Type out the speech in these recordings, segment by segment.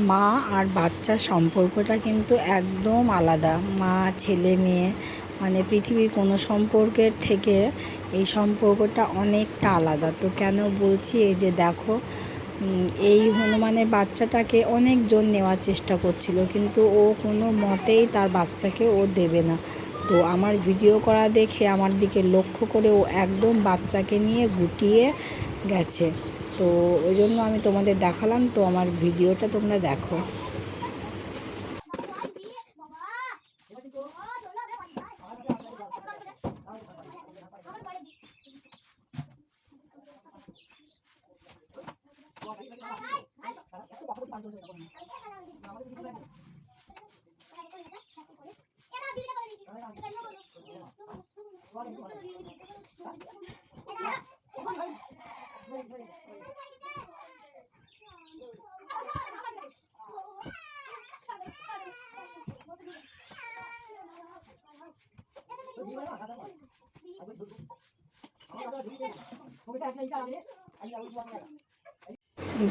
মা আর বাচ্চার সম্পর্কটা কিন্তু একদম আলাদা। মা, ছেলে, মেয়ে মানে পৃথিবীর কোনো সম্পর্কের থেকে এই সম্পর্কটা অনেকটা আলাদা। তো কেন বলছি, এই যে দেখো, এই হনুমানের বাচ্চাটাকে অনেকজন নেওয়ার চেষ্টা করছিল, কিন্তু ও কোনো মতেই তার বাচ্চাকে ও দেবে না। তো আমার ভিডিও করা দেখে আমার দিকে লক্ষ্য করে ও একদম বাচ্চাকে নিয়ে গুটিয়ে গেছে। তো ওই জন্য আমি তোমাদের দেখালাম, তো আমার ভিডিওটা তোমরা দেখো।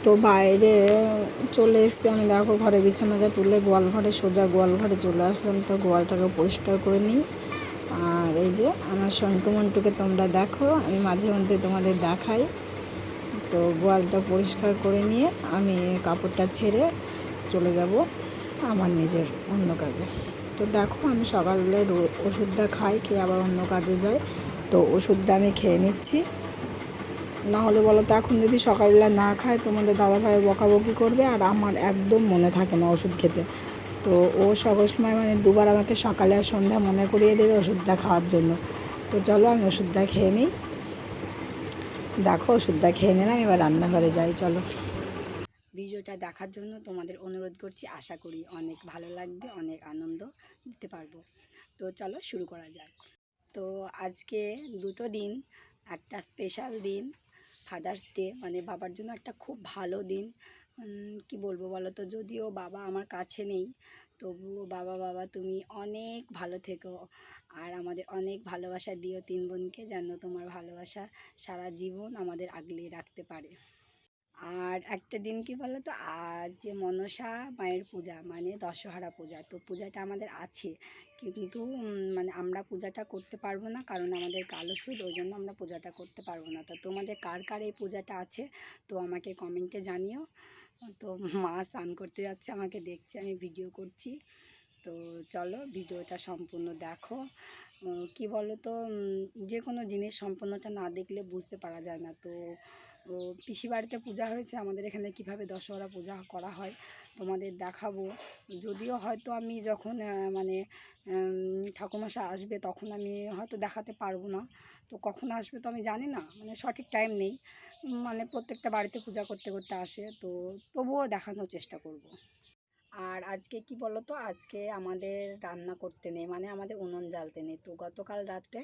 তো বাইরে চলে এসছি আমি, দেখো ঘরে বিছানাটা তুলে গোয়াল ঘরে সোজা গোয়াল ঘরে চলে আসলাম। তো গোয়ালটাকে পরিষ্কার করে নিই। আর এই যে আমার সন্টু মন্টুকে তোমরা দেখো, আমি মাঝে মধ্যে তোমাদের দেখাই। তো গোয়ালটা পরিষ্কার করে নিয়ে আমি কাপড়টা ছেড়ে চলে যাব আমার নিজের অন্য কাজে। তো দেখো আমি সকালবেলায় ওষুধটা খাই, খেয়ে আবার অন্য কাজে যাই। তো ওষুধটা আমি খেয়ে নিচ্ছি। নাহলে বলো তো, এখন যদি সকালবেলা না খায় তোমাদের দাদাভাই বকাবকি করবে, আর আমার একদম মনে থাকে না ওষুধ খেতে। তো ও সকল সময় মানে দুবার আমাকে সকালে আর সন্ধ্যা মনে করিয়ে দেবে ওষুধটা খাওয়ার জন্য। তো চলো আমি ওষুধটা খেয়ে নিই। দেখো ওষুধটা খেয়ে নিলাম, এবার রান্নাঘরে যাই, চলো। ভিডিওটা দেখার জন্য তোমাদের অনুরোধ করছি, আশা করি অনেক ভালো লাগবে, অনেক আনন্দ দিতে পারবো। তো চলো শুরু করা যাক। তো আজকে দুটো দিন, একটা স্পেশাল দিন ফাদার্স ডে, মানে বাবার জন্য একটা খুব ভালো দিন। কি বলবো বলো তো, যদিও বাবা আমার কাছে নেই, তবুও বাবা বাবা তুমি অনেক ভালো থেকো, আর আমাদের অনেক ভালোবাসা দিও তিন বোনকে, যেন তোমার ভালোবাসা সারা জীবন আমাদের আগলে রাখতে পারে। আর একটা দিন কি বলো তো, আজ মনসা মায়ের পূজা, মানে দশহরা পূজা। তো পূজাটা আমাদের আছে, কিন্তু মানে আমরা পূজাটা করতে পারবো না, কারণ আমাদের কালো সুদ, ওই জন্য আমরা পূজাটা করতে পারবো না। তো তোমাদের কার কার এই পূজাটা আছে তো আমাকে কমেন্টে জানিও। তো মা স্নান করতে যাচ্ছে, আমাকে দেখছে আমি ভিডিও করছি। তো চলো ভিডিওটা সম্পূর্ণ দেখো। কি বলো তো, যে কোনো জিনিস সম্পূর্ণটা না দেখলে বুঝতে পারা যায় না। তো পিসি বাড়িতে পূজা হয়েছে, আমাদের এখানে কিভাবে দশহরা পূজা করা হয় তোমাদের দেখাবো। যদিও হয়তো আমি যখন মানে ঠাকুরমশাই আসবে তখন আমি হয়তো দেখাতে পারবো না। তো কখন আসবে তো আমি জানি না, মানে সঠিক টাইম নেই। মানে প্রত্যেকটা বাড়িতে পূজা করতে করতে আসে, তো তবুও দেখানোর চেষ্টা করব। আর আজকে কি বলো তো, আজকে আমাদের রান্না করতে নেই, মানে আমাদের উনুন জ্বালতে নেই। তো গতকাল রাত্রে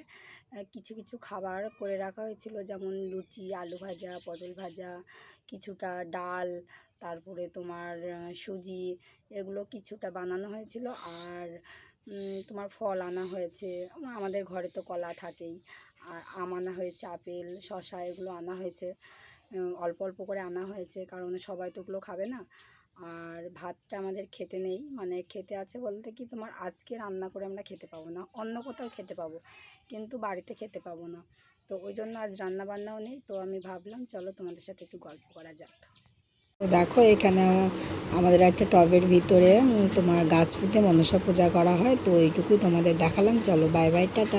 কিছু কিছু খাবার করে রাখা হয়েছিল, যেমন লুচি, আলু ভাজা, পটল ভাজা, কিছুটা ডাল, তারপরে তোমার সুজি, এগুলো কিছুটা বানানো হয়েছিল। আর তোমার ফল আনা হয়েছে, আমাদের ঘরে তো কলা থাকেই। আর আম আনা হয়েছে, আপেল, শসা, এগুলো আনা হয়েছে। অল্প অল্প করে আনা হয়েছে, কারণ সবাই তো ওগুলো খাবে না। আর ভাতটা আমাদের খেতে নেই, মানে খেতে আছে বলতে কি, তোমার আজকে রান্না করে আমরা খেতে পাবো না, অন্য কোথাও খেতে পাবো, কিন্তু বাড়িতে খেতে পাবো না। তো ওই জন্য আজ রান্না বান্নাও নেই। তো আমি ভাবলাম চলো তোমাদের সাথে একটু গল্প করা যাক। তো দেখো এখানে আমাদের একটা টবের ভিতরে তোমার গাছ পুঁতে মনসা পূজা করা হয়। তো এইটুকুই তোমাদের দেখালাম, চলো বাই বাই, টাটা।